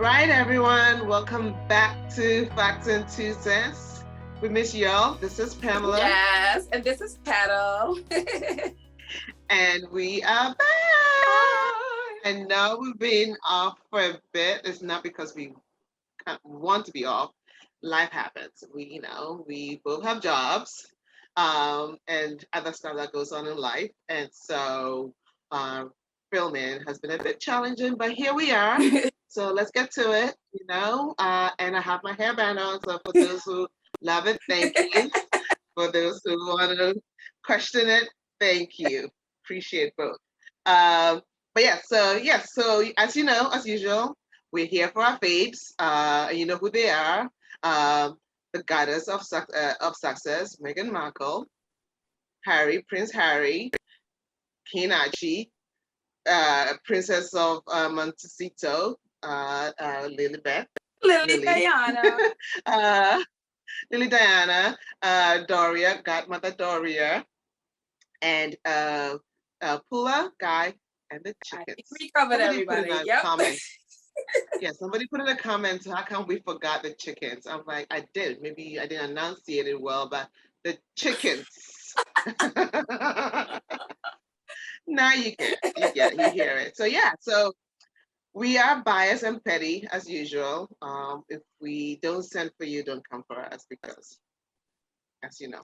right, everyone. Welcome back to Facts and Two Cents. We miss y'all. This is Pamela. Yes, and this is Petal. And we are back. Hi. And now we've been off for a bit. It's not because we want to be off. Life happens. We both have jobs, and other stuff that goes on in life. And so filming has been a bit challenging, but here we are. So let's get to it, and I have my hairband on. So for those who love it, thank you. For those who want to question it, thank you. Appreciate both. But so as you know, as usual, we're here for our faves. And you know who they are. The goddess of success, Meghan Markle, Prince Harry, King Archie, Princess of Montecito, Lilibet, Diana. Lily Diana, Doria, Godmother Doria, and Pula, Guy, and the chickens. We covered everybody. Yep. Yeah, somebody put in a comment, how come we forgot the chickens? I'm like, I did. Maybe I didn't enunciate it well, but the chickens. Now you hear it. So we are biased and petty as usual. If we don't send for you, don't come for us, because, as you know,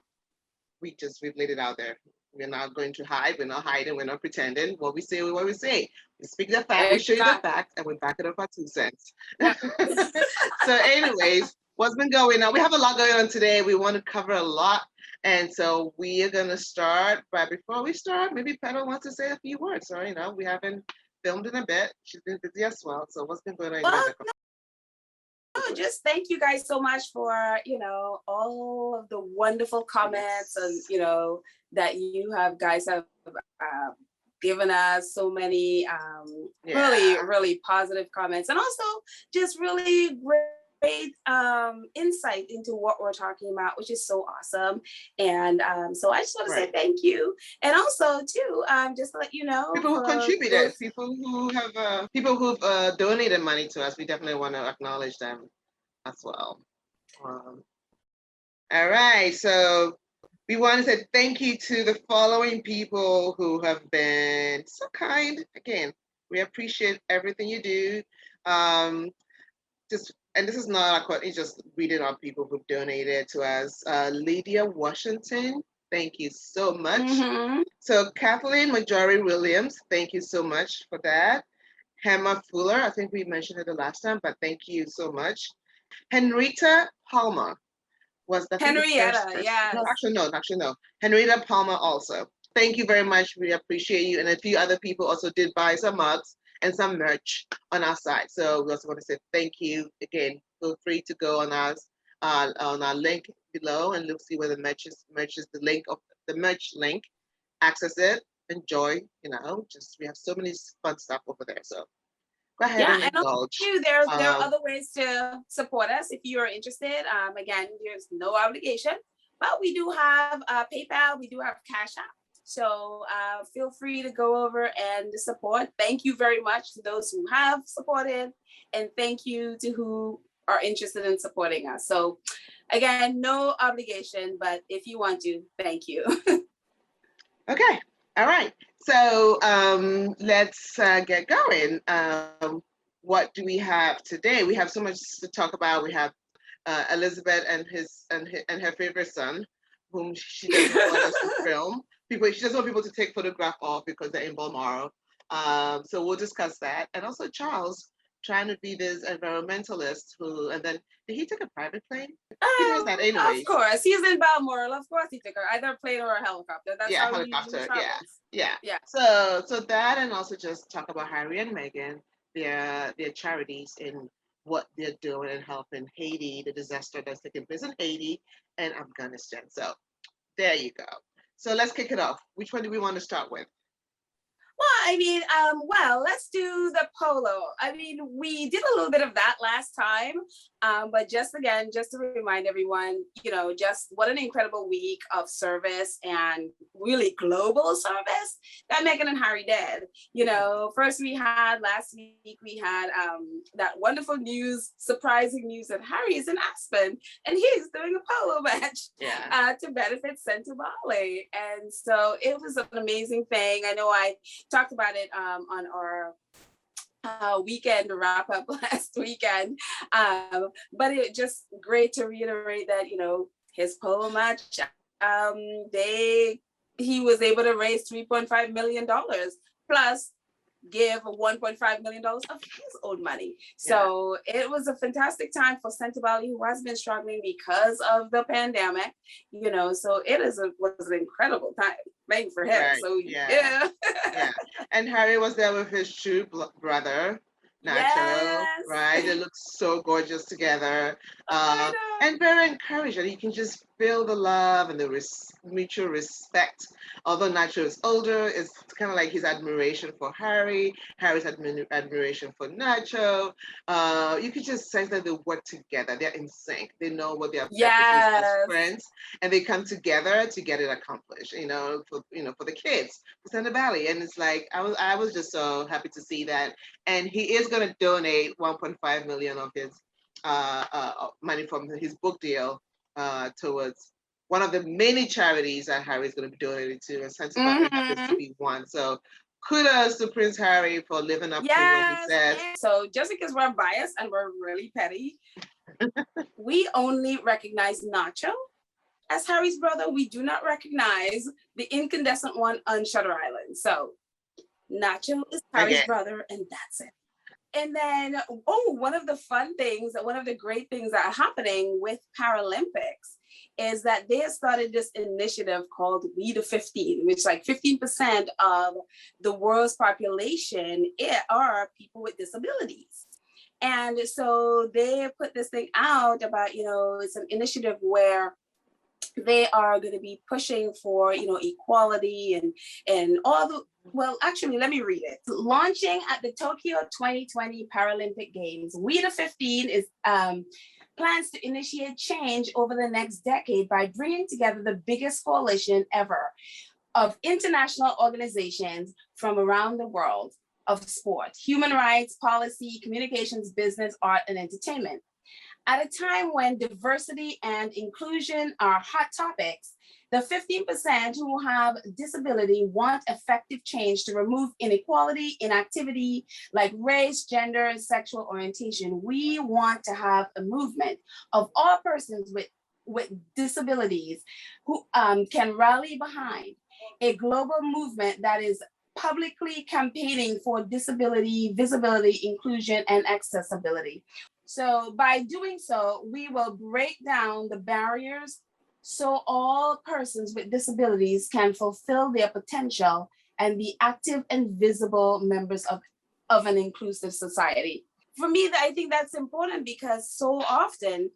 we've laid it out there. We're not going to hide. We're not hiding. We're not pretending. What we say, what we say. We speak the fact. We show you the facts, and we back it up our 2 cents. So, anyways, what's been going on? We have a lot going on today. We want to cover a lot, and so we are gonna start. But before we start, maybe Petal wants to say a few words. Or we haven't filmed in a bit. She's been busy as well. So, what's been going on? Just thank you guys so much for all of the wonderful comments and that you guys have given us so many really positive comments, and also just really great insight into what we're talking about, which is so awesome. And so I just want to say thank you, and also too just to let you know, people who contributed, people who've donated money to us. We definitely want to acknowledge them as well. All right, so we want to say thank you to the following people who have been so kind. Again, we appreciate everything you do. And this is not a quote, it's just reading on people who've donated to us. Lydia Washington, thank you so much. Mm-hmm. So Kathleen Majori Williams, thank you so much for that. Hema Fuller, I think we mentioned it the last time, but thank you so much. Henrietta Palmer was the Henrietta, yeah. No, actually no. Henrietta Palmer also. Thank you very much. We appreciate you. And a few other people also did buy some mugs and some merch on our site. So we also want to say thank you again. Feel free to go on our link below and look, see where the merch is the link of the merch link. Access it, enjoy. We have so many fun stuff over there. So go ahead and indulge. And there are other ways to support us if you are interested. Again, there's no obligation, but we do have PayPal, we do have Cash App. So feel free to go over and support. Thank you very much to those who have supported, and thank you to who are interested in supporting us. So again, no obligation, but if you want to, thank you. Okay. All right. So let's get going. What do we have today? We have so much to talk about. We have Elizabeth and her favorite son, whom she doesn't want us to film. She doesn't want people to take photograph of because they're in Balmoral. So we'll discuss that. And also Charles trying to be this environmentalist and then did he take a private plane? He does that anyway. Of course, he's in Balmoral. Of course, he took either a plane or a helicopter. That's how helicopter. Yeah. So that, and also just talk about Harry and Meghan, their charities and what they're doing and helping Haiti, the disaster that's taking place in Haiti and Afghanistan. So there you go. So let's kick it off. Which one do we want to start with? Well, let's do the polo. We did a little bit of that last time, But just again, just to remind everyone, just what an incredible week of service and really global service that Meghan and Harry did. First last week, we had that wonderful news, surprising news that Harry is in Aspen and he's doing a polo match to benefit Central Valley. And so it was an amazing thing. I know I talked about it on our weekend wrap up last weekend, but it just great to reiterate that his polo match, he was able to raise $3.5 million plus give $1.5 million of his own money. So it was a fantastic time for Central Valley, who has been struggling because of the pandemic, so was an incredible time for him. Right. So yeah. And Harry was there with his true brother, Nacho, right? They look so gorgeous together, and very encouraging. You can just feel the love and the mutual respect. Although Nacho is older, it's kind of like his admiration for Harry, Harry's admiration for Nacho. You can just sense that they work together. They're in sync. They know what their purpose is as friends, and they come together to get it accomplished. For the kids, for Central Valley. And it's like I was just so happy to see that. And he is going to donate 1.5 million of his money from his book deal towards one of the many charities that Harry is going to be donating to, and Central Valley happens to be one. So kudos to Prince Harry for living up to what he says. So just because we're biased and we're really petty, we only recognize Nacho as Harry's brother. We do not recognize the incandescent one on Shutter Island. So Nacho is Harry's brother, and that's it. And then, one of the great things that are happening with Paralympics is that they started this initiative called We the 15, which 15% of the world's population are people with disabilities. And so they put this thing out about, it's an initiative where they are going to be pushing for, equality and all the, actually, let me read it. Launching at the Tokyo 2020 Paralympic Games, We the 15 is plans to initiate change over the next decade by bringing together the biggest coalition ever of international organizations from around the world of sport, human rights, policy, communications, business, art, and entertainment. At a time when diversity and inclusion are hot topics, the 15% who have disability want effective change to remove inequality in activity like race, gender, and sexual orientation. We want to have a movement of all persons with disabilities who can rally behind a global movement that is publicly campaigning for disability, visibility, inclusion, and accessibility. So by doing so, we will break down the barriers so all persons with disabilities can fulfill their potential and be active and visible members of an inclusive society. For me, I think that's important because so often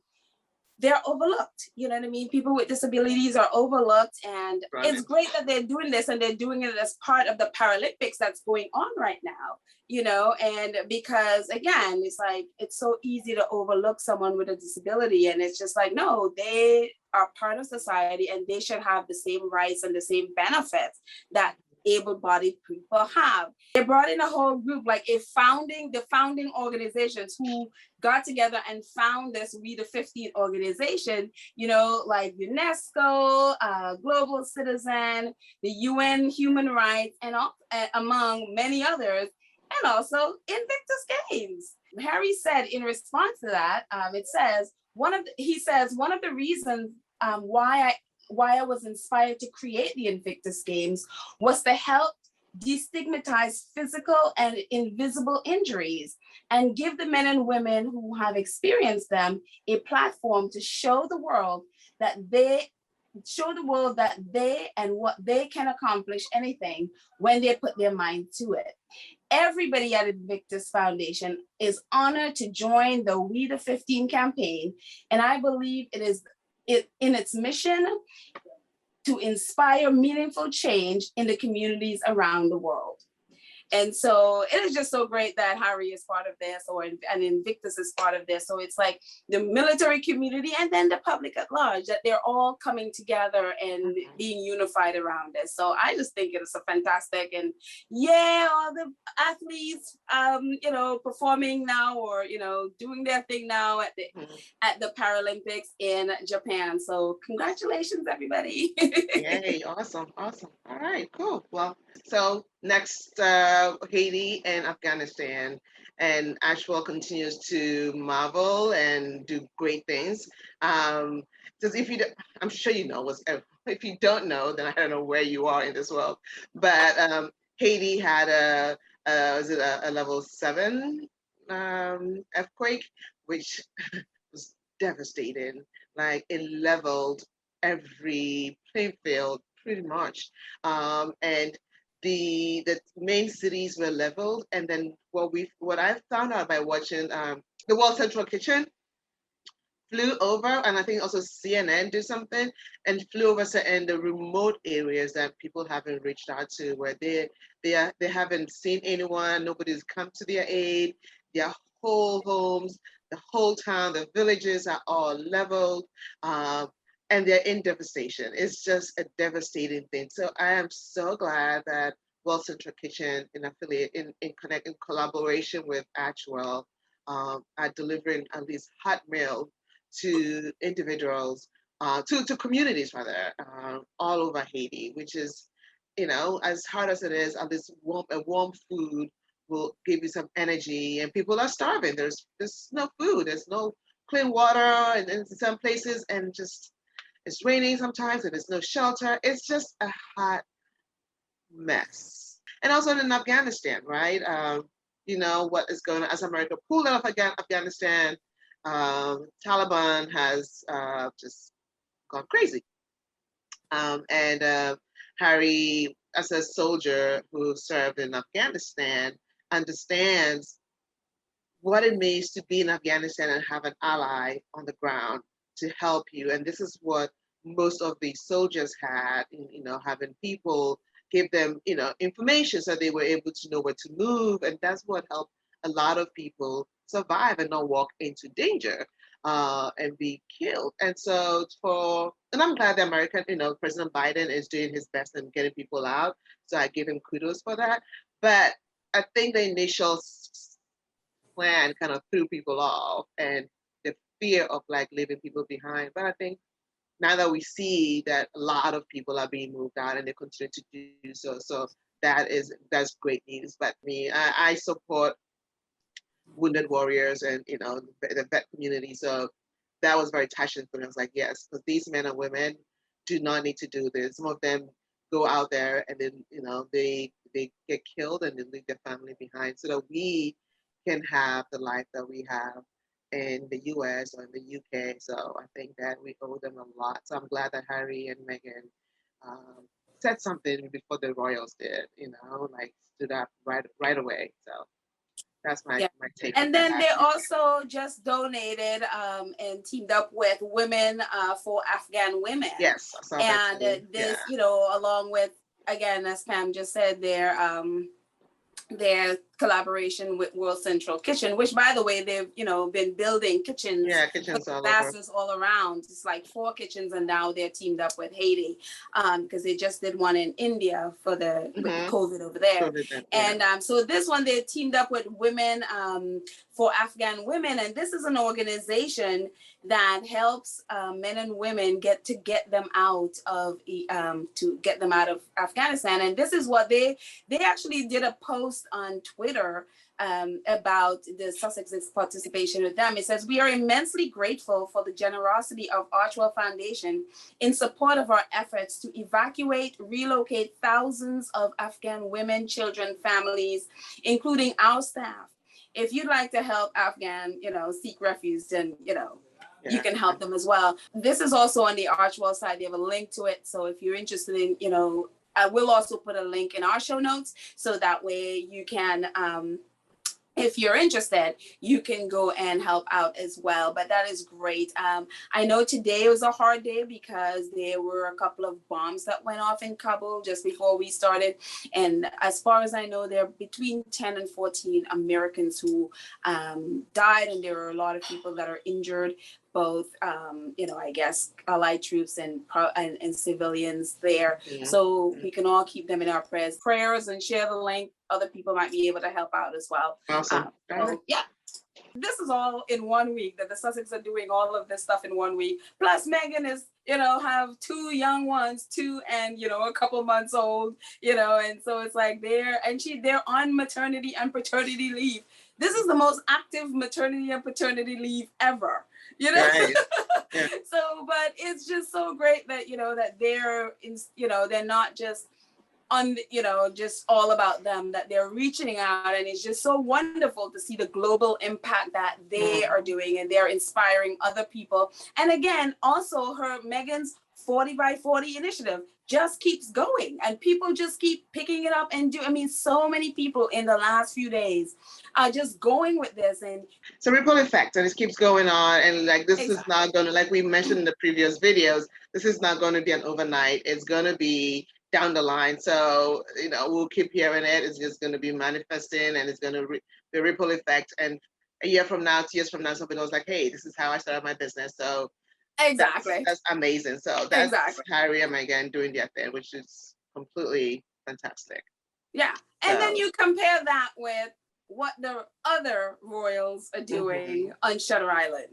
they're overlooked. You know what I mean? People with disabilities are overlooked, and it's great that they're doing this, and they're doing it as part of the Paralympics that's going on right now, and because again, it's so easy to overlook someone with a disability, and it's just no, they are part of society and they should have the same rights and the same benefits that able-bodied people have. They brought in a whole group, the founding organizations who got together and found this We the 15 organization, like UNESCO, Global Citizen, the UN Human Rights, and among many others, and also Invictus Games. Harry said in response to that, one of the reasons why I was inspired to create the Invictus Games was to help destigmatize physical and invisible injuries and give the men and women who have experienced them a platform to show the world that they and what they can accomplish anything when they put their mind to it. Everybody at Invictus Foundation is honored to join the We the 15 campaign, and I believe it is in its mission to inspire meaningful change in the communities around the world. And so it is just so great that Harry is part of this, and Invictus is part of this. So it's like the military community and then the public at large, that they're all coming together and being unified around this. So I just think it is a fantastic, and yeah, all the athletes, performing now, or, doing their thing now at the Paralympics in Japan. So congratulations, everybody. Yay, awesome. All right, cool. Well, so next, Haiti and Afghanistan, and Ashwell continues to marvel and do great things. Because I'm sure you know, if you don't know, then I don't know where you are in this world. But Haiti had a level 7 earthquake, which was devastating. Like, it leveled every playing field pretty much, and the main cities were leveled. And then what I found out by watching the World Central Kitchen flew over, and I think also CNN did something, and flew over to in the remote areas that people haven't reached out to, where they haven't seen anyone, nobody's come to their aid. Their whole homes, the whole town, the villages are all leveled, and they're in devastation. It's just a devastating thing. So I am so glad that World Central Kitchen, in collaboration with Actual, are delivering at least hot meal to individuals, to communities rather, all over Haiti, which is, as hard as it is, at least warm food will give you some energy. And people are starving. There's no food. There's no clean water in some places, and just it's raining sometimes, and there's no shelter. It's just a hot mess. And also in Afghanistan, right? What is going on as America pulled out of Afghanistan. Taliban has just gone crazy. And Harry, as a soldier who served in Afghanistan, understands what it means to be in Afghanistan and have an ally on the ground to help you. And this is what most of the soldiers had, having people give them, information so they were able to know where to move. And that's what helped a lot of people survive and not walk into danger and be killed. And I'm glad the American, President Biden is doing his best in getting people out. So I give him kudos for that. But I think the initial plan kind of threw people off, and the fear of like leaving people behind. But I think now that we see that a lot of people are being moved out and they continue to do so, that's great news. But I support wounded warriors and the vet community. So that was very touching for me. I was like, yes, because these men and women do not need to do this. Some of them go out there and then they get killed and they leave their family behind, so that we can have the life that we have in the US or in the UK. So I think that we owe them a lot. So I'm glad that Harry and Meghan said something before the royals did, like stood up right away. So that's my take. And then they also just donated and teamed up with Women for Afghan Women. Yes, I saw that too. This, along with, again, as Pam just said, their collaboration with World Central Kitchen, which, by the way, they've been building kitchens, all around. It's like 4 kitchens, and now they're teamed up with Haiti because they just did one in India with COVID over there. So this one, they teamed up with Women for Afghan Women, and this is an organization that helps men and women get them out of Afghanistan. And this is what they actually did a post on Twitter about the Sussex's participation with them. It says, "We are immensely grateful for the generosity of Archwell Foundation in support of our efforts to relocate thousands of Afghan women, children, families, including our staff. If you'd like to help Afghan, seek refuge, then, you can help them as well." This is also on the Archwell side. They have a link to it. So if you're interested in, I will also put a link in our show notes, so that way you can if you're interested, you can go and help out as well. But that is great. I know today was a hard day because there were a couple of bombs that went off in Kabul just before we started. And as far as I know, there are between 10 and 14 Americans who died, and there are a lot of people that are injured, both, I guess, allied troops and civilians there. Yeah. So we can all keep them in our prayers and share the link. Other people might be able to help out as well. Awesome. Yeah. This is all in 1 week, that the Sussex are doing all of this stuff in 1 week. Plus Meghan is, have 2 young ones, 2 and, a couple months old, and so it's like they're on maternity and paternity leave. This is the most active maternity and paternity leave ever, Right. Yeah. So, but it's just so great that, that they're in, they're not just on, just all about them, that they're reaching out, and it's just so wonderful to see the global impact that they are doing, and they're inspiring other people. And again, also Meghan's 40 by 40 initiative just keeps going, and people just keep picking it up and so many people in the last few days are just going with this, and it's a ripple effect, and it keeps going on. And like, this Exactly. is not going to, like we mentioned in the previous videos, this is not going to be an overnight. It's going to be down the line. So, we'll keep hearing it. It's just going to be manifesting, and it's going to be a ripple effect. And a year from now, 2 years from now, somebody knows like, hey, this is how I started my business. So exactly, that's amazing. So that's exactly. Harry and Meghan doing their thing, which is completely fantastic. Yeah. And then you compare that with what the other royals are doing on Shutter Island.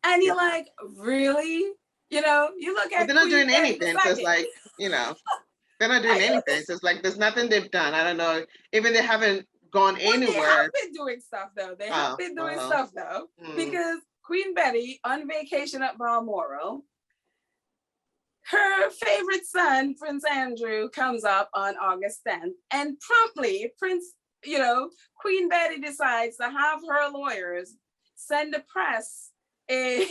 And you're like, really? You look at but they're not doing Queen anything. So it's like, they're not doing anything. So it's like, there's nothing they've done. I don't know. Even they haven't gone anywhere. They have been doing stuff though. They have been doing stuff though. Because Queen Betty on vacation at Balmoral, her favorite son, Prince Andrew, comes up on August 10th, and promptly Queen Betty decides to have her lawyers send the press a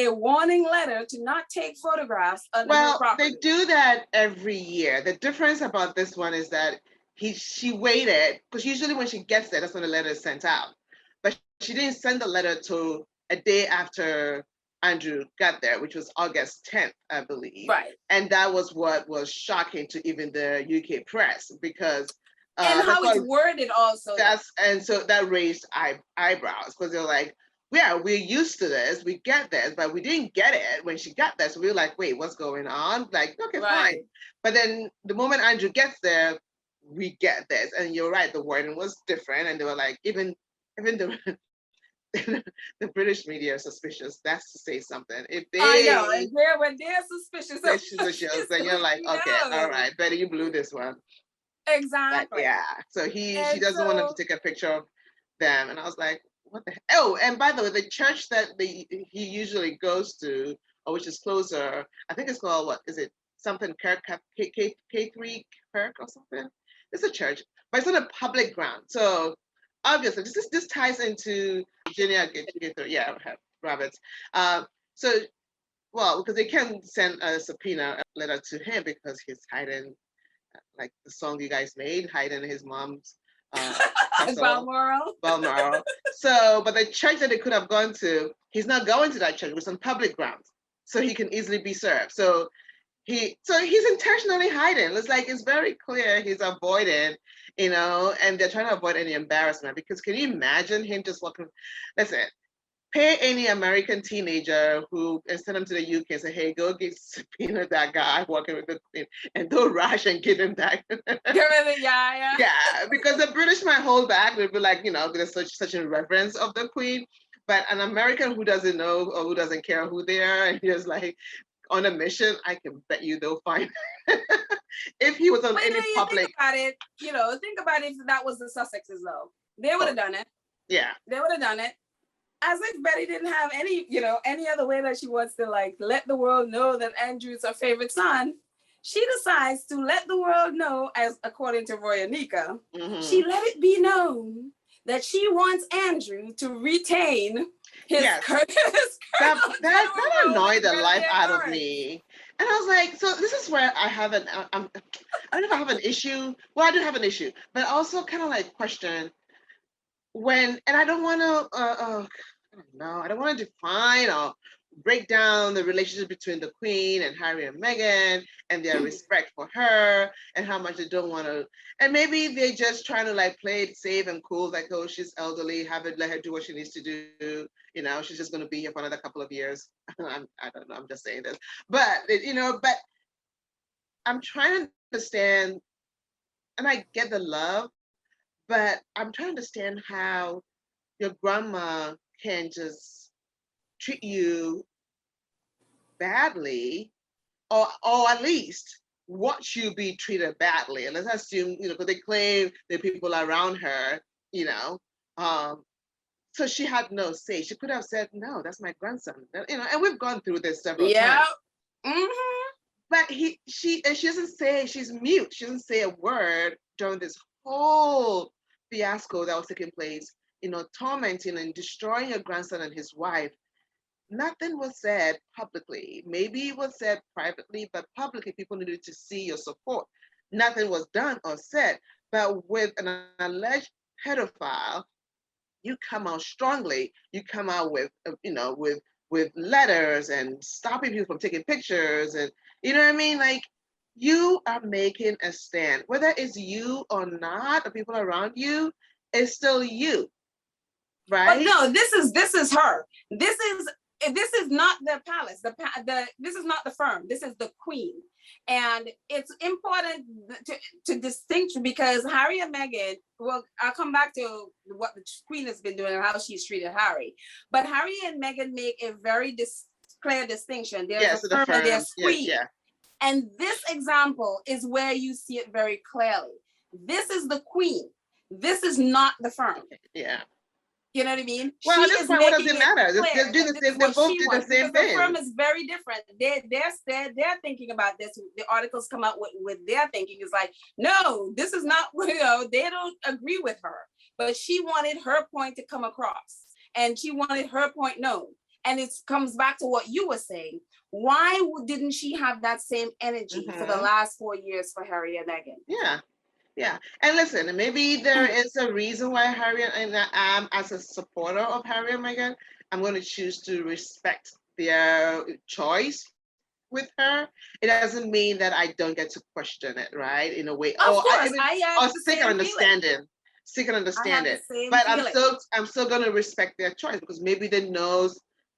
warning letter to not take photographs of her property. They do that every year. The difference about this one is that she waited, because usually when she gets there, that's when the letter is sent out. But she didn't send the letter till a day after Andrew got there, which was August 10th, I believe. Right. And that was what was shocking to even the UK press, because and how it's worded also. And so that raised eyebrows, because they're like, yeah, we're used to this, we get this, but we didn't get it when she got there. So we were like, wait, what's going on? Like, okay, fine. But then the moment Andrew gets there, we get this. And you're right, the wording was different. And they were like, even the the British media are suspicious. That's to say something. If they, I know, and when they're suspicious, then you're like, okay, all right, Betty, you blew this one. Exactly. But yeah. So she doesn't want to take a picture of them, and I was like, what the hell? Oh, and by the way, the church that he usually goes to, or which is closer, I think it's called, what is it? Something Kirk, K3 Kirk or something. It's a church, but it's on a public ground. So obviously, this ties into Virginia, Roberts. Because they can't send a subpoena letter to him because he's hiding, like the song you guys made, hiding his mom's Balmoral. So, but the church that they could have gone to, he's not going to that church. It was on public grounds, so he can easily be served. So he's intentionally hiding. It's very clear he's avoiding, and they're trying to avoid any embarrassment, because can you imagine him just walking? Listen, pay any American teenager and send them to the UK and say, hey, go get subpoena that guy walking with the Queen, and don't rush and give him that. Yeah. Yeah, because the British might hold back. They'll be like, there's such a reverence of the Queen. But an American who doesn't know or who doesn't care who they are, and just like on a mission, I can bet you they'll find if he was on any public. Think about it. Think about it if that was the Sussexes though. They would have done it. Yeah. They would have done it. As if Betty didn't have any other way that she wants to let the world know that Andrew's her favorite son. She decides to let the world know, as according to Roy Anika, she let it be known that she wants Andrew to retain his that annoyed the life out of me. And I was like, so this is where I don't know if I have an issue. Well, I do have an issue, but also kind of like question, and I don't want to, I don't know, I don't want to define or break down the relationship between the Queen and Harry and Meghan and their respect for her and how much they don't want to, and maybe they're just trying to like play it safe and cool, like, oh, she's elderly, let her do what she needs to do. She's just going to be here for another couple of years. I don't know, I'm just saying this, but I'm trying to understand, and I get the love, but I'm trying to understand how your grandma can just treat you badly, or at least watch you be treated badly. And let's assume, because they claim the people around her, you know, um, so she had no say. She could have said, "No, that's my grandson," and we've gone through this several Yeah. times. But she doesn't say, she's mute. She doesn't say a word during this whole fiasco that was taking place, tormenting and destroying her grandson and his wife. Nothing was said publicly. Maybe it was said privately, but publicly, people needed to see your support. Nothing was done or said. But with an alleged pedophile, you come out strongly. You come out with letters and stopping people from taking pictures, and you know what I mean. Like, you are making a stand, whether it's you or not, or people around you, it's still you, But right? no, this is her. This is not the palace. This is not the firm. This is the Queen, and it's important to distinguish, because Harry and Meghan. Well, I'll come back to what the Queen has been doing and how she's treated Harry. But Harry and Meghan make a very clear distinction. There's Yes, a the firm and firm. there's Queen. Yeah. And this example is where you see it very clearly. This is the Queen. This is not the firm. Yeah. You know what I mean? Well, at this point, what does it matter? They're doing the same. They both did the same thing. The firm is very different. They're thinking about this. The articles come out with their thinking is like, no, this is not. They don't agree with her. But she wanted her point to come across, and she wanted her point known. And it comes back to what you were saying. Why didn't she have that same energy for the last 4 years for Harry and Meghan? Yeah. Yeah, and listen, maybe there is a reason why Harry and I, as a supporter of Harry and Meghan, I'm going to choose to respect their choice with her. It doesn't mean that I don't get to question it, right? In a way, or seek an understanding, But I'm still going to respect their choice, because maybe they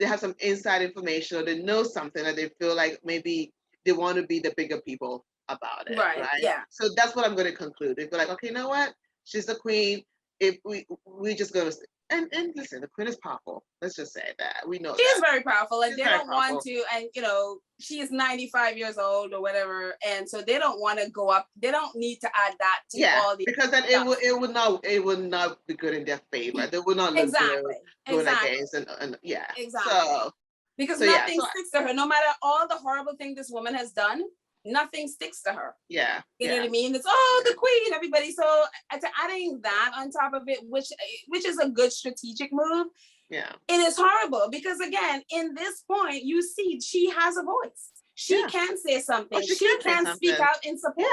have some inside information, or they know something that they feel like maybe they want to be the bigger people about it, right? Yeah. So that's what I'm going to conclude. If we're like, okay, you know what? She's the Queen. If we just go to and listen, the Queen is powerful. Let's just say that. We know she is very powerful, and they don't powerful. Want to. And she is 95 years old or whatever, and so they don't want to go up. They don't need to add that to all the. Because then it would not be good in their favor. They would not look good going against and Exactly. So because nothing sticks to her, no matter all the horrible thing this woman has done. Nothing sticks to her. Yeah. You know what I mean? It's the Queen, everybody. So to adding that on top of it, which is a good strategic move. Yeah. It is horrible because, again, in this point, you see she has a voice. She can say something. She can speak out in support.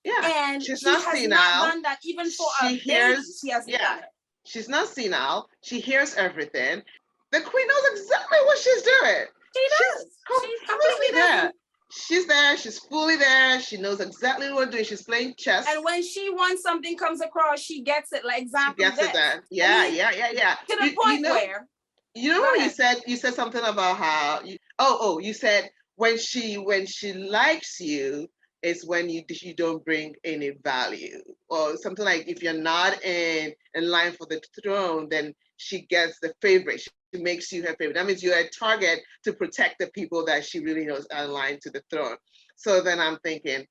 Yeah. And she's she not has senile. not done that even for a baby. She hasn't done it. She's not senile. She hears everything. The Queen knows exactly what she's doing. She does. She's completely there. She's there. She's fully there. She knows exactly what to do. She's playing chess. And when she wants something comes across, she gets it. Like exactly. She gets it then. Yeah. To the point where. You know what you said something about how you said when she likes you is when you don't bring any value, or something like, if you're not in line for the throne, then she gets the favorite. She makes you her favorite. That means you're a target to protect the people that she really knows are aligned to the throne. So then I'm thinking,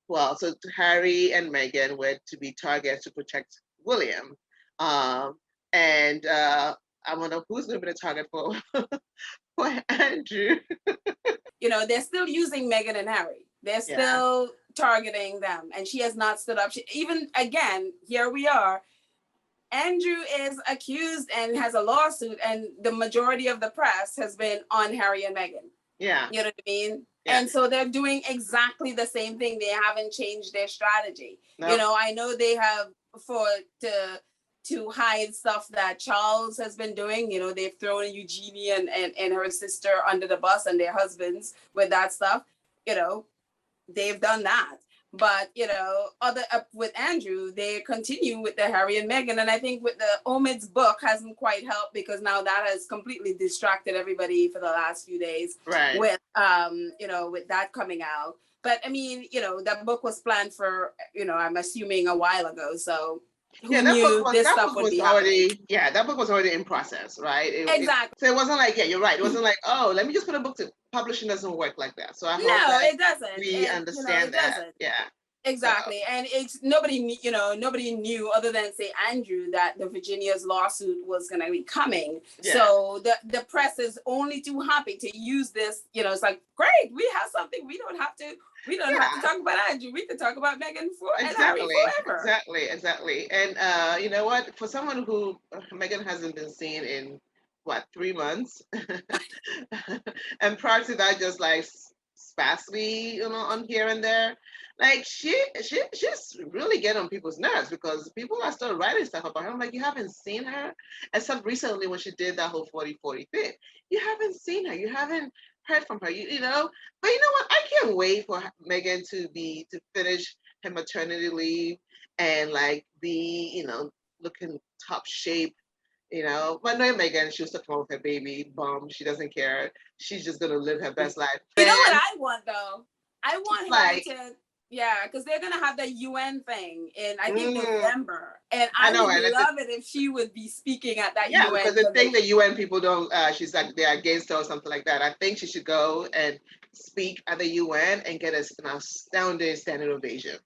well, so Harry and Meghan were to be targets to protect William, and I wonder who's going to be the target for Andrew. They're still using Meghan and Harry. They're still targeting them, and she has not stood up. Even again, here we are. Andrew is accused and has a lawsuit, and the majority of the press has been on Harry and Meghan. Yeah. You know what I mean? Yeah. And so they're doing exactly the same thing. They haven't changed their strategy. Nope. I know they have to hide stuff that Charles has been doing. You know, they've thrown Eugenie and her sister under the bus and their husbands with that stuff. You know, they've done that. But, you know, with Andrew, they continue with the Harry and Meghan. And I think with the Omid's book hasn't quite helped, because now that has completely distracted everybody for the last few days. Right. With, you know, with that coming out. But I mean, you know, that book was planned for, you know, I'm assuming a while ago. So who knew this stuff would be happening? Yeah, that book was already in process, right? Exactly. So it wasn't like, yeah, you're right. It wasn't like, oh, let me just put a book to publishing doesn't work like that. So I hope that it doesn't. we understand that. Doesn't. Yeah. Exactly. And it's nobody knew other than say Andrew that the Virginia's lawsuit was going to be coming. Yeah. So the press is only too happy to use this. You know, it's like, great, we have something. We don't have to talk about Andrew. We can talk about Meghan and Harry forever. Exactly. And you know what? For someone who Meghan hasn't been seen in 3 months, and prior to that, just like sparsely, you know, on here and there. Like she's really getting on people's nerves, because people are still writing stuff about her. I'm like, you haven't seen her, except recently when she did that whole 40-40 thing. You haven't seen her. You haven't heard from her. You know. But you know what? I can't wait for Meghan to finish her maternity leave and like be, you know, looking top shape. You know, but no, Meghan, she was talking about her baby bump. She doesn't care. She's just gonna live her best life. You know what I want though? I want her to. Yeah, because they're gonna have the UN thing in I think November, and I would love it if she would be speaking at that UN. Yeah, because the thing the UN people don't. She's like they're against her or something like that. I think she should go and speak at the UN and get an astounding standing ovation.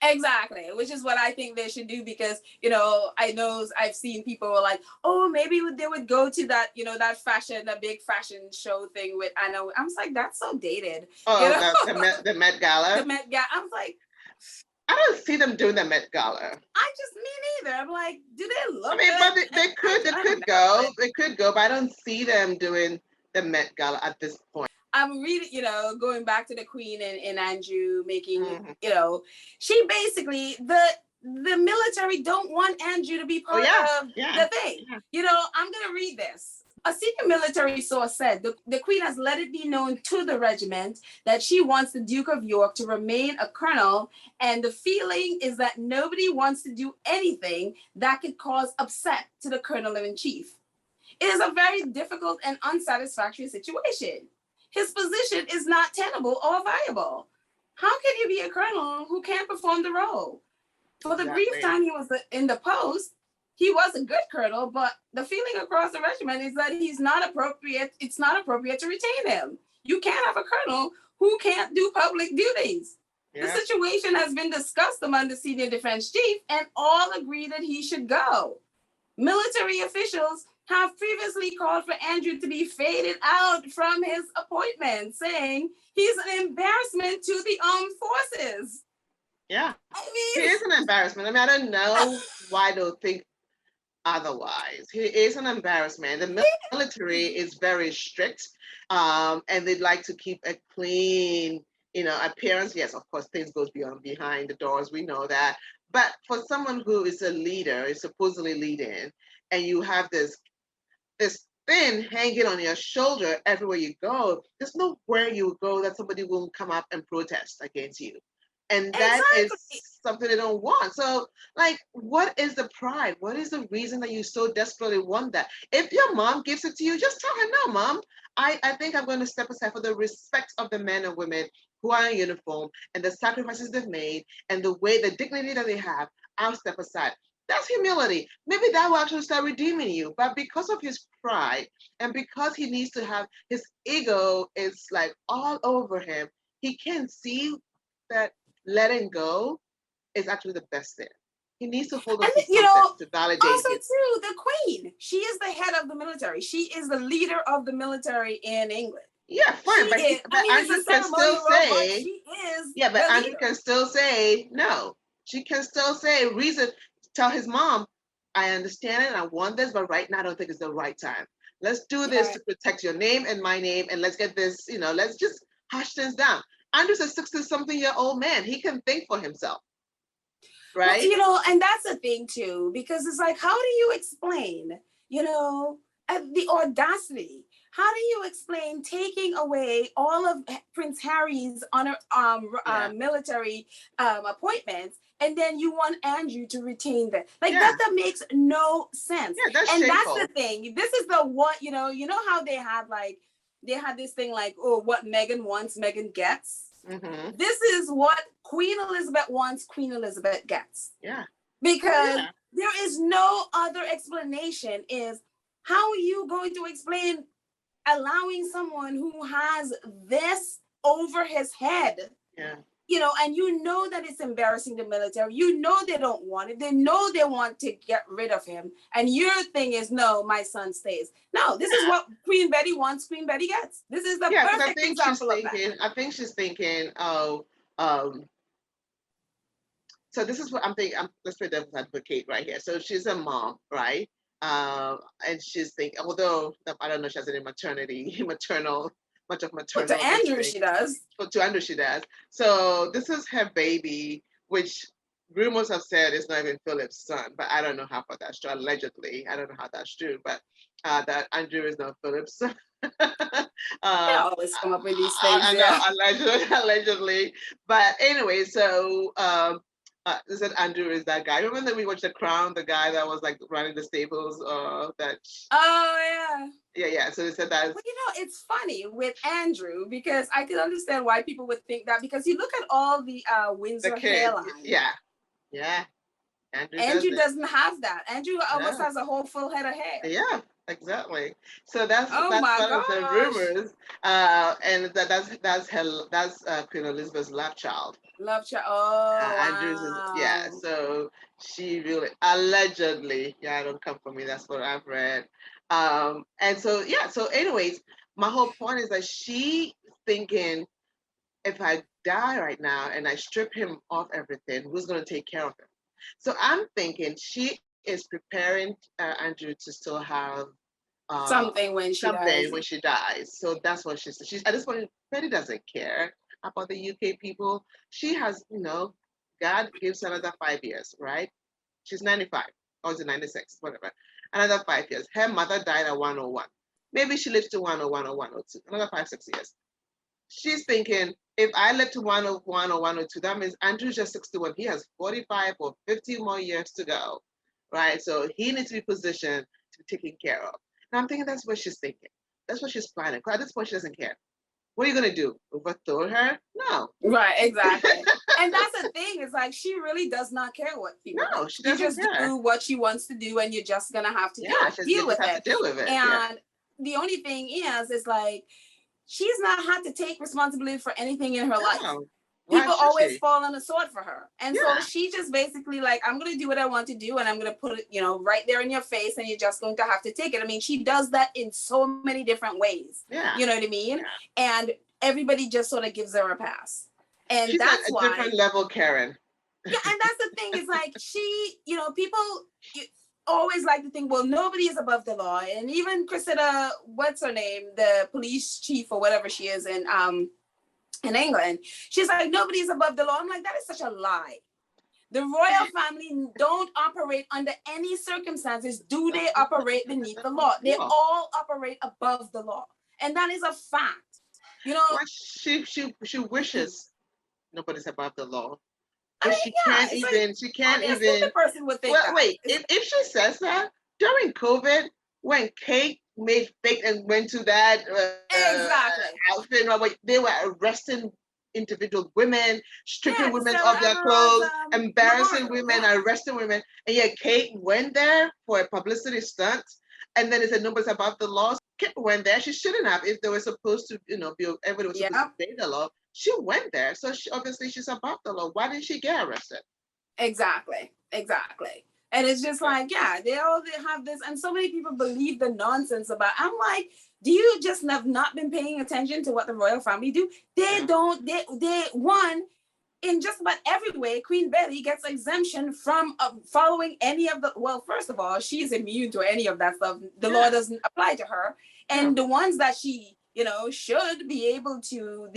Exactly, which is what I think they should do, because, you know, I've seen people were like, oh, maybe they would go to that, you know, that big fashion show thing with, I was like, that's so dated. Oh, you know? the Met Gala? The Met Gala. I was like, I don't see them doing the Met Gala. Me neither. I'm like, do they look good? But they could go, but I don't see them doing the Met Gala at this point. I'm really, you know, going back to the Queen and Andrew making, you know, she basically, the military don't want Andrew to be part of the thing. Yeah. You know, I'm going to read this. A senior military source said the Queen has let it be known to the regiment that she wants the Duke of York to remain a colonel, and the feeling is that nobody wants to do anything that could cause upset to the colonel-in-chief. It is a very difficult and unsatisfactory situation. His position is not tenable or viable. How can you be a colonel who can't perform the role? For the brief time he was in the post, he was a good colonel, but the feeling across the regiment is that he's not appropriate. It's not appropriate to retain him. You can't have a colonel who can't do public duties. Yeah. The situation has been discussed among the senior defense chief, and all agree that he should go. Military officials have previously called for Andrew to be faded out from his appointment, saying he's an embarrassment to the armed forces. Yeah, he is an embarrassment. I don't know why they'll think otherwise. He is an embarrassment. The military is very strict, and they'd like to keep a clean, you know, appearance. Yes, of course, things goes behind the doors. We know that. But for someone who is a leader, is supposedly leading, and you have this thing hanging on your shoulder everywhere you go, there's nowhere you go that somebody won't come up and protest against you. And that is something they don't want. So, like, what is the pride? What is the reason that you so desperately want that? If your mom gives it to you, just tell her, no, Mom, I think I'm going to step aside for the respect of the men and women who are in uniform and the sacrifices they've made and the dignity that they have. I'll step aside. That's humility. Maybe that will actually start redeeming you. But because of his pride and because he needs to have his ego is like all over him, he can't see that letting go is actually the best thing. He needs to hold on to validate also too, the Queen. She is the head of the military. She is the leader of the military in England. Yeah, fine, but Andrew can still say, but Andrew can still say no. She can still say tell his mom, I understand it and I want this, but right now I don't think it's the right time. Let's do this to protect your name and my name, and let's get this, you know, let's just hush things down. Andrew's a 60-something-year-old man. He can think for himself. right? Well, you know, and that's the thing too, because it's like, how do you explain, you know, the audacity? How do you explain taking away all of Prince Harry's honor, military appointments, and then you want Andrew to retain them? Like that makes no sense. Yeah, that's and shameful. that's the thing. This is the what, you know how they had this thing like, oh, what Meghan wants, Meghan gets. Mm-hmm. This is what Queen Elizabeth wants, Queen Elizabeth gets. Yeah. Because there is no other explanation. Is how are you going to explain allowing someone who has this over his head? Yeah. You know, and you know that it's embarrassing the military. You know they don't want it. They know they want to get rid of him. And your thing is, no, my son stays. No, this is what Queen Betty wants, Queen Betty gets. This is the perfect example of that. I think she's thinking, oh, so this is what I'm thinking. Let's play devil's advocate right here. So she's a mom, right? And she's thinking, although I don't know, she has any much of maternal. But to Andrew, she does. But to Andrew, she does. So this is her baby, which rumors have said is not even Philip's son, but I don't know how far that's true. Allegedly, I don't know how that's true, but that Andrew is not Philip's son. They always come up with these things. I know, allegedly. But anyway, so they said Andrew is that guy. Remember that we watched The Crown, the guy that was like running the stables, that. Oh yeah. Yeah. So they said that. Well, you know, it's funny with Andrew, because I can understand why people would think that, because you look at all the Windsor hairline. Yeah. Andrew doesn't have that. Andrew almost has a whole full head of hair. Yeah. Exactly. So that's one of the rumors, and that's Queen Elizabeth's love child. Andrews is, so she really allegedly, don't come for me, that's what I've read. And so so anyways, my whole point is that she thinking, if I die right now and I strip him off everything, who's going to take care of him? So I'm thinking she is preparing Andrew to still have something when she dies. So that's what she's at this point. Betty doesn't care about the UK people. She has, God gives her another 5 years, right? She's 95, or is it 96, whatever. Another 5 years. Her mother died at 101. Maybe she lives to 101 or 102, another 5-6 years. She's thinking, if I live to 101 or 102, that means Andrew's just 61. He has 45 or 50 more years to go, right? So he needs to be positioned to be taken care of. And I'm thinking that's what she's thinking. That's what she's planning. Because at this point, she doesn't care. What are you going to do? Overthrow her? No. Right, exactly. And that's the thing. It's like, she really does not care what people do. She doesn't care. Do what she wants to do, and you're just going to have to deal with it. And the only thing is like, she's not had to take responsibility for anything in her life. People always fall on the sword for her. And so she just basically like, I'm going to do what I want to do, and I'm going to put it, right there in your face, and you're just going to have to take it. I mean, she does that in so many different ways. Yeah. You know what I mean? Yeah. And everybody just sort of gives her a pass. And she's that's a different level Karen. Yeah, and that's the thing, is like, she, people always like to think, well, nobody is above the law. And even Cressida, what's her name, the police chief or whatever she is in England, she's like, nobody's above the law. I'm like, that is such a lie. The royal family don't operate under any circumstances. Do they operate beneath the law? They all operate above the law, and that is a fact. Well, she wishes nobody's above the law. But she can't even. The person would think that. Wait, if she says that during COVID, when Kate made fake and went to that outfit, they were arresting individual women, stripping women of their clothes, embarrassing women, arresting women, and yet Kate went there for a publicity stunt, and then they said nobody's above the law. Kate went there. She shouldn't have. If they were supposed to, everybody was supposed to obey the law. She went there, so she's above the law. Why didn't she get arrested? Exactly. And it's just like, they have this, and so many people believe the nonsense about. I'm like, do you just have not been paying attention to what the royal family do? They don't. They in just about every way, Queen Betty gets exemption from following any of the. Well, first of all, she's immune to any of that stuff. The law doesn't apply to her, and the ones that she, should be able to.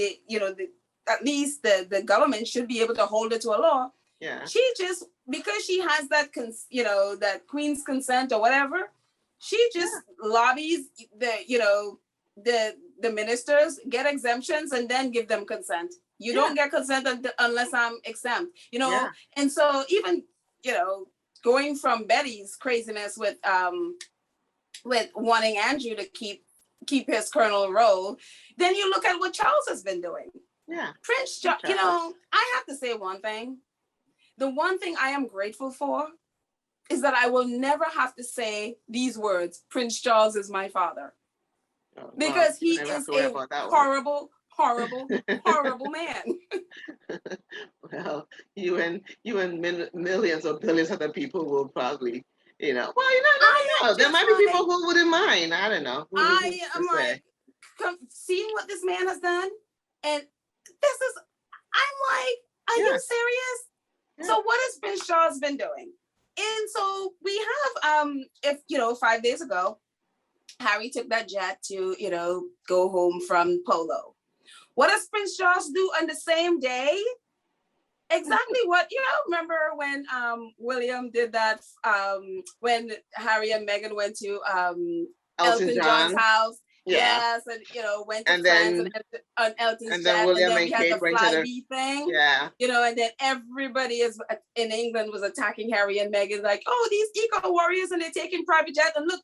At least the government should be able to hold her to a law. Yeah. She just, because she has that, that queen's consent or whatever, she just lobbies the ministers, get exemptions, and then give them consent. You don't get consent unless I'm exempt, And so even, going from Betty's craziness with wanting Andrew to keep his colonel role, then you look at what Charles has been doing. Yeah. Prince Charles, I have to say one thing. The one thing I am grateful for is that I will never have to say these words, Prince Charles is my father. Because he is a horrible, horrible, horrible man. Well, you and millions or billions of other people will probably, well, you know. There might be people who wouldn't mind. I don't know. I am like, seeing what this man has done, and I'm like, are you serious? Yeah. So what has Prince Charles been doing? And so we have, 5 days ago, Harry took that jet to, go home from Polo. What does Prince Charles do on the same day? Exactly what, remember when William did that, when Harry and Meghan went to Elton John's house. Yeah. Yes, and went to France on Elton's jet, and then we had the Flybe thing. Yeah. And then everybody in England was attacking Harry and Meghan, like, oh, these eco warriors, and they're taking private jets, and look,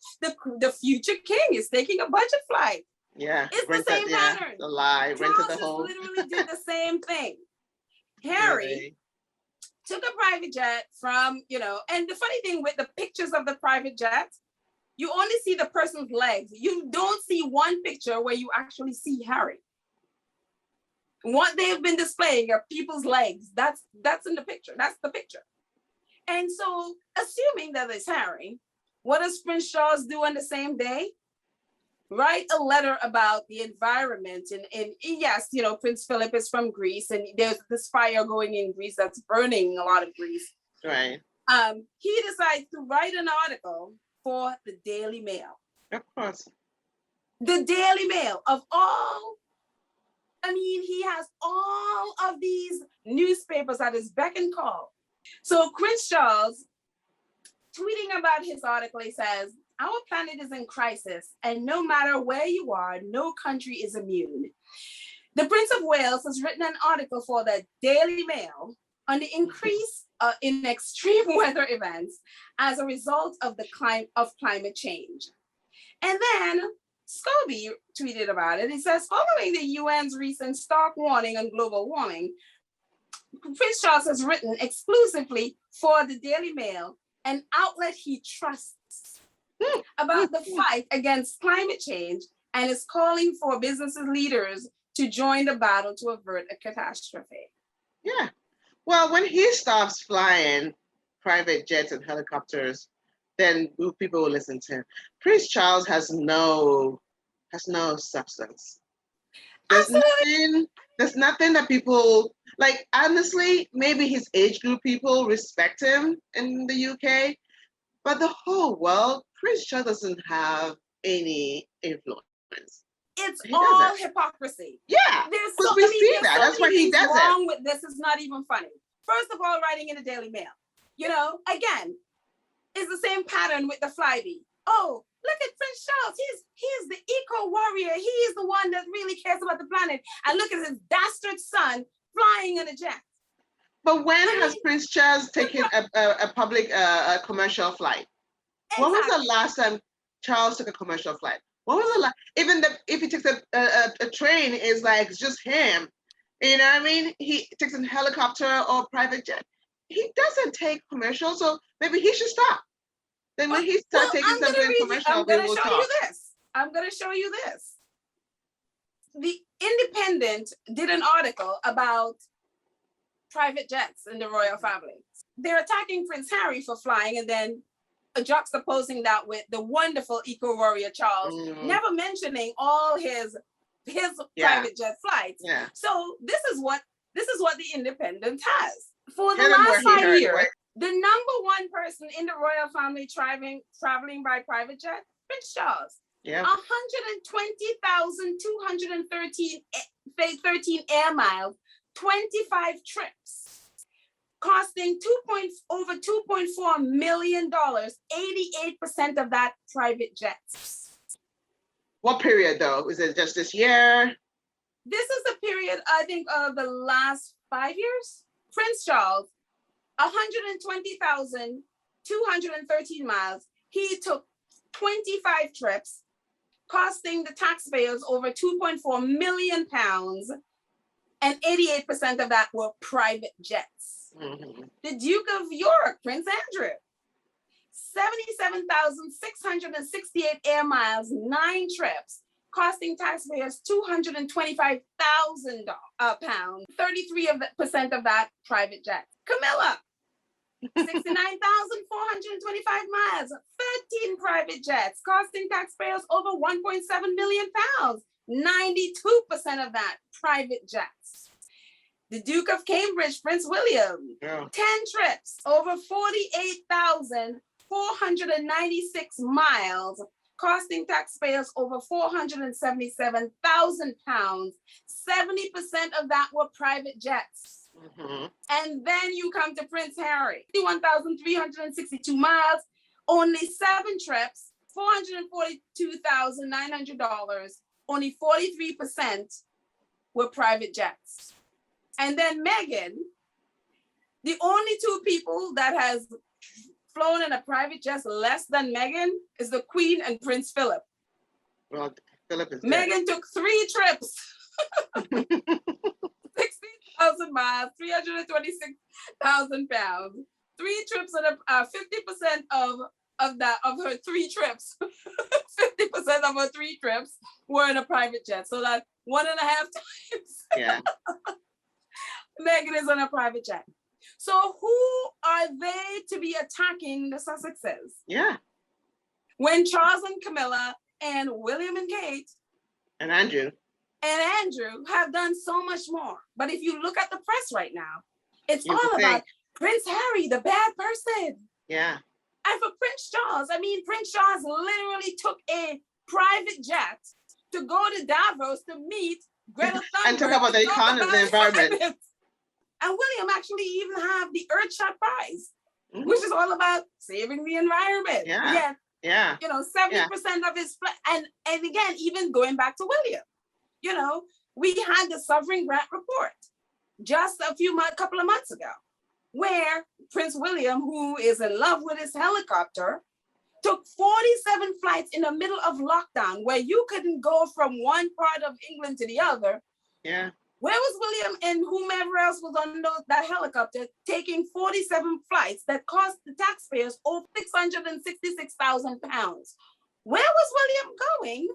the future king is taking a budget flight. Yeah. It's the same pattern. The lie. Charles literally did the same thing. Harry took a private jet from, and the funny thing with the pictures of the private jet, you only see the person's legs. You don't see one picture where you actually see Harry. What they've been displaying are people's legs. That's in the picture. That's the picture. And so, assuming that it's Harry, what does Prince Charles do on the same day? Write a letter about the environment. And yes, Prince Philip is from Greece, and there's this fire going in Greece that's burning a lot of Greece. Right. He decides to write an article for the Daily Mail. Of course. The Daily Mail of all, he has all of these newspapers at his beck and call. So Prince Charles, tweeting about his article, he says, our planet is in crisis, and no matter where you are, no country is immune. The Prince of Wales has written an article for the Daily Mail on the increase in extreme weather events as a result of climate change. And then Scobie tweeted about it. He says, following the UN's recent stark warning on global warming, Prince Charles has written exclusively for the Daily Mail, an outlet he trusts, about the fight against climate change, and is calling for business leaders to join the battle to avert a catastrophe. Yeah. Well, when he stops flying private jets and helicopters, then people will listen to him. Prince Charles has no substance. There's nothing that people like. Honestly, maybe his age group people respect him in the UK, but the whole world, Prince Charles doesn't have any influence. It's all hypocrisy. Yeah, because we see that. That's why he does it. Wrong with this is not even funny. First of all, writing in the Daily Mail, again, it's the same pattern with the Flybe. Oh, look at Prince Charles. He's the eco warrior. He is the one that really cares about the planet. And look at his dastard son flying in a jet. But when has Prince Charles taken a public commercial flight? Exactly. When was the last time Charles took a commercial flight? When was the last? Even if he takes a train, it's like it's just him. You know what I mean? He takes a helicopter or private jet. He doesn't take commercial, so maybe he should stop. Then when he starts taking something commercial, I'm going to show you this. I'm going to show you this. The Independent did an article about private jets in the royal family. They're attacking Prince Harry for flying, and then juxtaposing that with the wonderful eco warrior Charles, never mentioning all his private jet flights. Yeah. So this is what the Independent has. For the last 5 years, the number one person in the royal family traveling by private jet, Prince Charles. Yeah. 120,213 air miles, 25 trips. costing over $2.4 million, 88% of that private jets. What period though? Is it just this year? This is the period, I think, of the last 5 years. Prince Charles, 120,213 miles. He took 25 trips, costing the taxpayers over £2.4 million, and 88% of that were private jets. Mm-hmm. The Duke of York, Prince Andrew, 77,668 air miles, 9 trips, costing taxpayers £225,000, 33% of that private jet. Camilla, 69,425 miles, 13 private jets, costing taxpayers over £1.7 million, 92% of that private jets. The Duke of Cambridge, Prince William, 10 trips, over 48,496 miles, costing taxpayers over £477,000. 70% of that were private jets. Mm-hmm. And then you come to Prince Harry, 51,362 miles, only 7 trips, $442,900, only 43% were private jets. And then Meghan, the only 2 people that has flown in a private jet less than Meghan is the Queen and Prince Philip. Well, Philip is Meghan took 3 trips, 16,000 miles, 326,000 pounds. 3 trips and 50% of her 3 trips, 50% of her 3 trips were in a private jet. So that 1.5 times. Yeah. Meghan is on a private jet. So who are they to be attacking the Sussexes? Yeah. When Charles and Camilla and William and Kate and Andrew have done so much more. But if you look at the press right now, it's You all would about think. Prince Harry, the bad person. Yeah. And for Prince Charles, Prince Charles literally took a private jet to go to Davos to meet Greta Thunberg. And talk about the economy, the environment. And William actually even have the EARTHSHOT prize, Mm-hmm. which is all about saving the environment. Yeah. Yeah. 70% of his, and again, even going back to William, we had the Sovereign Grant Report just a couple of months ago, where Prince William, who is in love with his helicopter, took 47 flights in the middle of lockdown, where you couldn't go from one part of England to the other. Yeah. Where was William and whomever else was on that helicopter taking 47 flights that cost the taxpayers over £666,000? Where was William going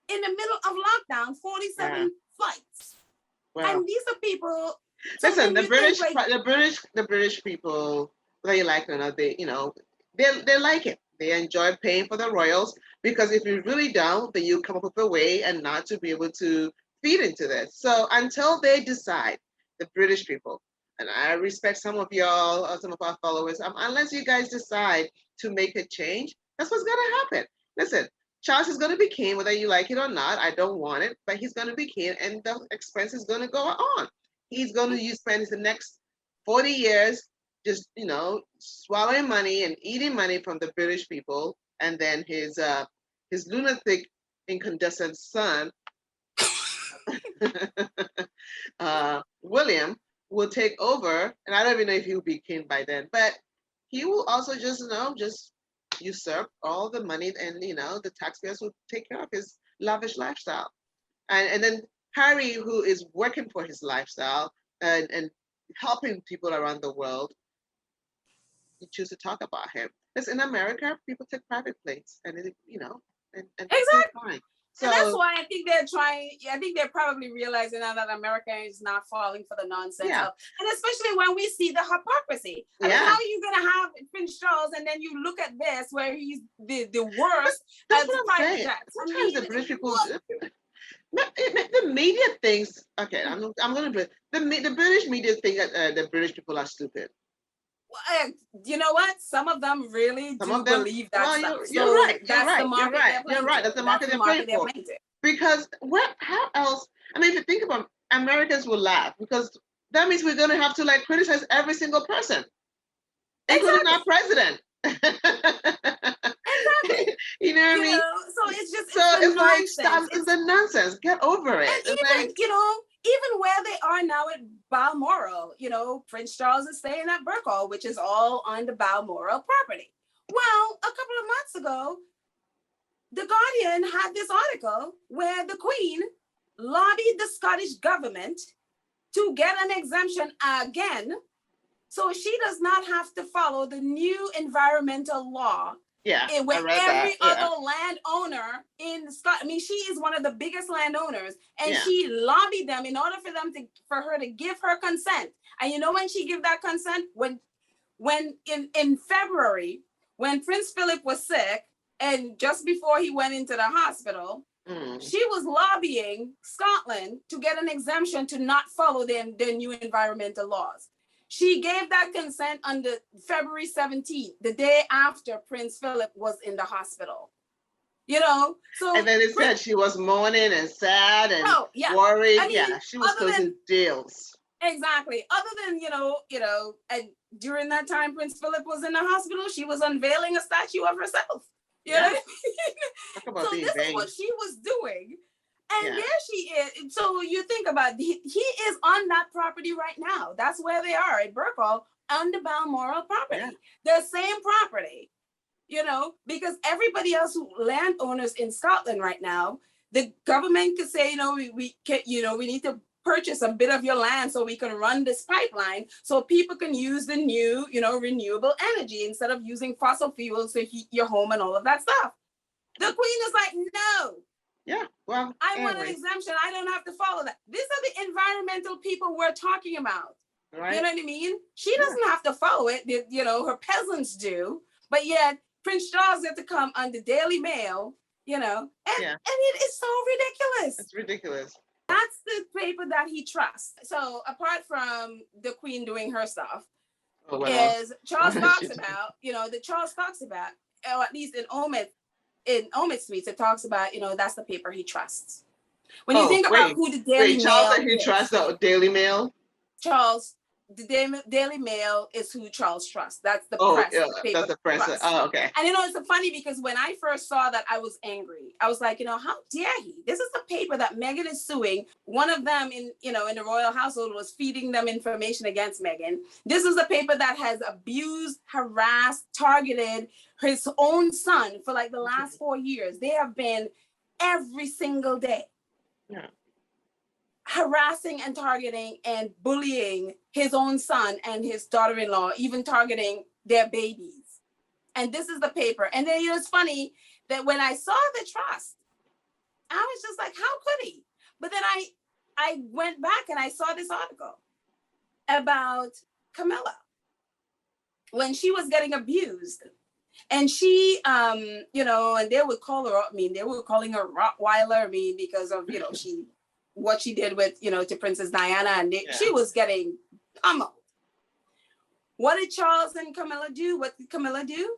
in the middle of lockdown, 47 flights? Well, And these are people. Listen, the British people, whether you like it or not, they like it. They enjoy paying for the royals, because if you really don't, then you come up with a way and not to be able to feed into this. So until they decide, the British people, and I respect some of y'all or some of our followers, unless you guys decide to make a change, that's what's going to happen. Listen, Charles is going to be king, whether you like it or not. I don't want it, but he's going to be king, and the expense is going to go on. He's going to spend the next 40 years just, swallowing money and eating money from the British people, and then his lunatic, incandescent son, William, will take over, and I don't even know if he'll be king by then, but he will also just usurp all the money, and the taxpayers will take care of his lavish lifestyle. And then Harry, who is working for his lifestyle and helping people around the world, you choose to talk about him. Because in America, people take private planes, and Exactly. Fine. So, and that's why I think they're trying. I think they're probably realizing now that America is not falling for the nonsense. Yeah. And especially when we see the hypocrisy. I mean, how are you going to have Prince Charles, and then you look at this where he's the worst that's as private jets? Sometimes the British people, the media thinks. Okay, I'm going to the British media think that the British people are stupid. Well, you know what? Some of them really believe that stuff. You're right. That's the market You're right. That's the market they're playing for. Because how else? I mean, if you think about it, Americans will laugh because that means we're going to have to like criticize every single person, including our president. Exactly. You know what I mean? So it's just, So it's the it's like, nonsense. stop, it's the nonsense. Get over it. And It's even, like, even where they are now at Balmoral, Prince Charles is staying at Burkle, which is all on the Balmoral property. Well, a couple of months ago, The Guardian had this article where the Queen lobbied the Scottish government to get an exemption again, so she does not have to follow the new environmental law. yeah, With I read every that. other landowner in Scotland. I mean, she is one of the biggest landowners, and Yeah. she lobbied them in order for her to give her consent. And you know when she gave that consent? When in February, when Prince Philip was sick, and just before he went into the hospital, she was lobbying Scotland to get an exemption to not follow their new environmental laws. She gave that consent on the February 17th, the day after Prince Philip was in the hospital. So and then it said she was mourning and sad and worried. I mean, she was closing deals. Exactly. Other than, and during that time Prince Philip was in the hospital, she was unveiling a statue of herself. You know what I mean? So this is what she was doing. And there she is. So you think about he is on that property right now. That's where they are at Burkle, on the Balmoral property. The same property, because everybody else who landowners in Scotland right now, the government could say, we need to purchase a bit of your land so we can run this pipeline so people can use the new, renewable energy instead of using fossil fuels to heat your home and all of that stuff. The Queen is like, no. Yeah, well, I want an exemption. I don't have to follow that. These are the environmental people we're talking about. Right. You know what I mean? She doesn't have to follow it. Her peasants do. But yet, Prince Charles had to come on the Daily Mail, and it is so ridiculous. It's ridiculous. That's the paper that he trusts. So apart from the Queen doing her stuff, Charles talks about, Charles talks about, or at least in Omid Suites, it talks about, that's the paper he trusts. When you think about who the Daily Mail Charles said he trusts the Daily Mail? Charles, the Daily Mail is who Charles trusts. That's the press. Paper that's the press. Trust. Oh, okay. And it's funny because when I first saw that, I was angry. I was like, how dare he? This is the paper that Meghan is suing. One of them in the royal household was feeding them information against Meghan. This is the paper that has abused, harassed, targeted his own son for like the last 4 years. They have been every single day. Yeah. Harassing and targeting and bullying his own son and his daughter-in-law, even targeting their babies. And this is the paper. And then it's funny that when I saw the trust, I was just like, how could he? But then I went back and I saw this article about Camilla when she was getting abused. And she, and they would call her, they were calling her Rottweiler, because of, what she did with, to Princess Diana, and she was getting pummeled. What did Charles and Camilla do? What did Camilla do?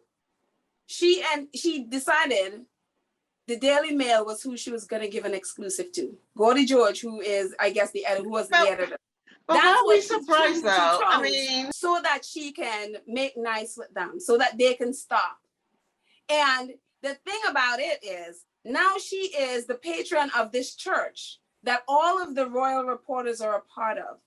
She decided the Daily Mail was who she was going to give an exclusive to. Gordy George, who is, I guess, the editor. But that's what we surprised though. I mean, so that she can make nice with them, so that they can stop. And the thing about it is, now she is the patron of this church that all of the royal reporters are a part of.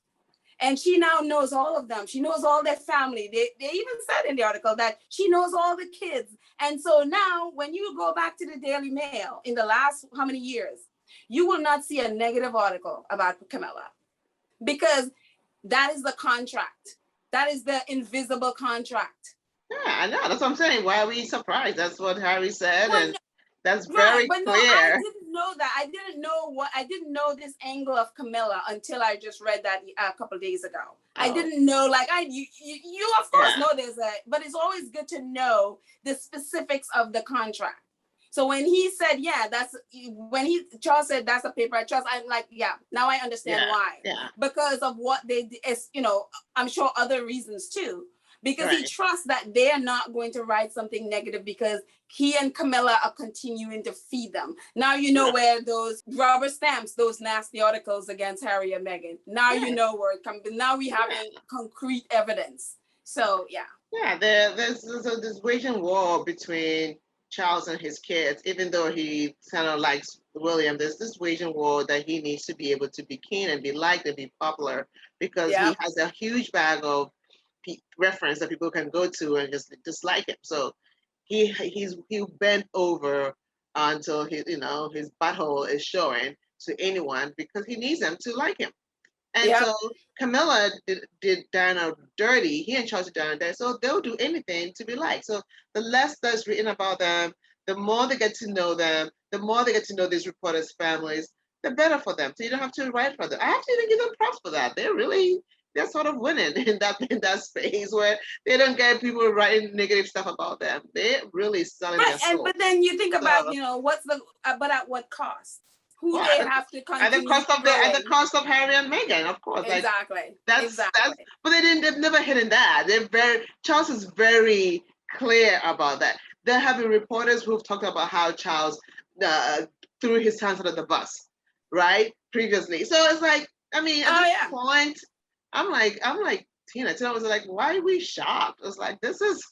And she now knows all of them. She knows all their family. They even said in the article that she knows all the kids. And so now when you go back to the Daily Mail in the last how many years, you will not see a negative article about Camilla, because that is the contract. That is the invisible contract. Yeah, I know. That's what I'm saying. Why are we surprised? That's what Harry said. And that's very clear. No, I didn't know that. I didn't know this angle of Camilla until I just read that a couple of days ago. Oh. I didn't know, you of course know but it's always good to know the specifics of the contract. So when he said, Charles said that's a paper I trust, I'm like, now I understand why. Yeah. Because of what they did, I'm sure other reasons too. because he trusts that they're not going to write something negative because he and Camilla are continuing to feed them. Now you know where those rubber stamps, those nasty articles against Harry and Meghan. Now you know where it comes. Now we having concrete evidence. So there's waging war between Charles and his kids, even though he kind of likes William. There's this waging war that he needs to be able to be keen and be liked and be popular, because he has a huge bag of reference that people can go to and just dislike him. So he'll bend over until his butthole is showing to anyone, because he needs them to like him. And so Camilla did Diana dirty. He and Charles did Diana dirty. So they'll do anything to be liked. So the less that's written about them, the more they get to know them, the more they get to know these reporters' families, the better for them. So you don't have to write for them. I have to even give them props for that. They're sort of winning in that space where they don't get people writing negative stuff about them. They're really selling their soul. But then you think about, but at what cost? Who they have to continue at the cost of Harry and Meghan, of course. Exactly. That's but they've never hidden that. Charles is very clear about that. There have been reporters who've talked about how Charles threw his hands under the bus, right? Previously. So it's like, at this point, I'm like Tina. Tina was like, why are we shocked? It was like, this is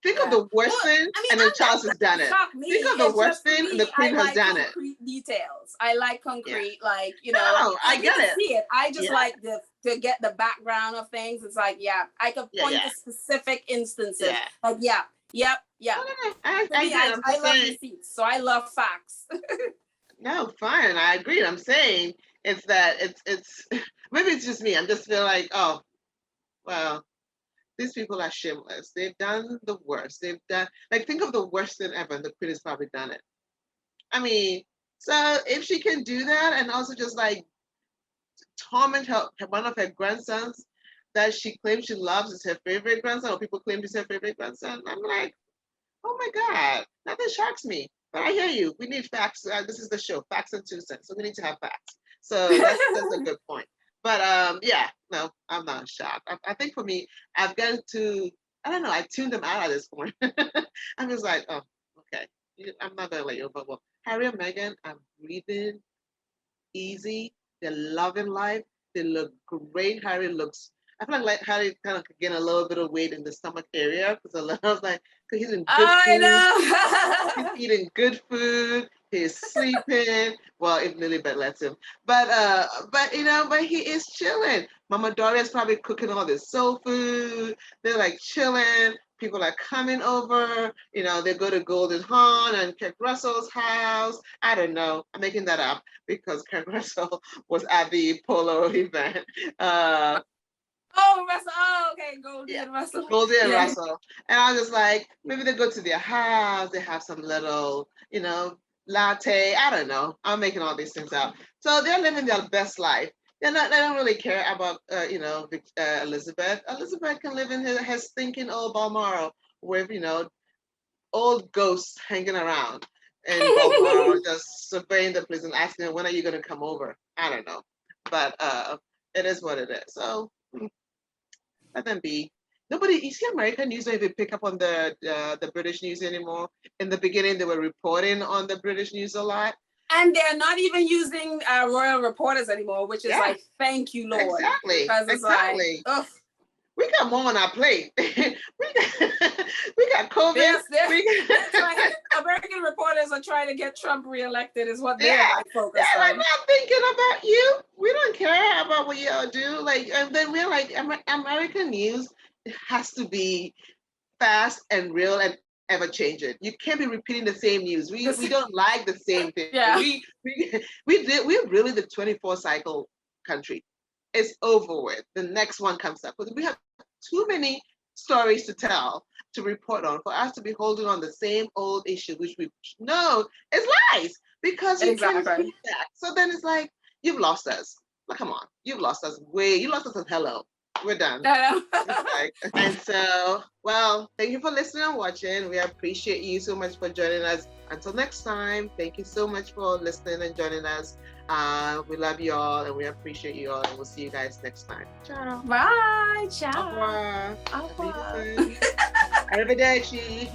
think of the worst thing, and then Charles has done it. Think of the worst thing, and the Queen has done it. Details. I like concrete, I get it. See it. I just like to get the background of things. It's like, I could point to specific instances. Like, yep. I love receipts, so I love facts. No, fine. I agree. I'm saying it's that it's maybe it's just me. I'm just feel like, oh, well, these people are shameless. They've done the worst. They've done, think of the worst thing ever, and the Queen has probably done it. I mean, so if she can do that and also just torment one of her grandsons that she claims she loves is her favorite grandson, or people claim he's her favorite grandson, I'm like, oh my God, nothing shocks me. But I hear you. We need facts. This is the show, Facts and 2 cents. So we need to have facts. So that's a good point. But no, I'm not shocked. I think for me, I've gotten to, I don't know, I tuned them out at this point. I'm just like, oh, okay. I'm not going to let you over. Well, Harry and Meghan are breathing easy. They're loving life. They look great. I feel like Harry kind of gained a little bit of weight in the stomach area, because I was like, because he's in good food. I know. He's eating good food. He's sleeping. Well, if Lilibet lets him. But he is chilling. Mama Doria's probably cooking all this soul food. They're chilling. People are coming over. They go to Golden Horn and Kirk Russell's house. I don't know. I'm making that up because Kirk Russell was at the polo event. Russell. Oh, okay. Goldie and Russell. Goldie and Russell. And I was just like, maybe they go to their house. They have some little, latte. I don't know. I'm making all these things up. So they're living their best life. They don't really care about, Elizabeth. Elizabeth can live in her stinking old Balmoral with, old ghosts hanging around in Balmoral, just surveying the place and asking them, when are you going to come over? I don't know. But it is what it is. So let them be. You see American news don't even pick up on the British news anymore. In the beginning, they were reporting on the British news a lot. And they're not even using royal reporters anymore, which is thank you, Lord. Exactly. Because it's we got more on our plate. we got COVID. Yes, American reporters are trying to get Trump reelected, is what they're focused on. We're not thinking about you. We don't care about what y'all do. And then we're like, American news has to be fast and real and ever changing. You can't be repeating the same news. We don't like the same thing. Yeah. We're really the 24 cycle country. It's over with. The next one comes up. But we have too many stories to tell, to report on, for us to be holding on the same old issue, which we know is lies, because you can't repeat that. So then it's like, you've lost us. Come on, you've lost us you lost us at hello. We're done. And so, well, thank you for listening and watching. We appreciate you so much for joining us. Until next time, thank you so much for listening and joining us. We love you all and we appreciate you all, and we'll see you guys next time. Ciao. Bye. Au Ciao. revoir. Au revoir. Arrivederci.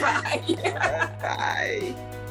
Bye. Bye.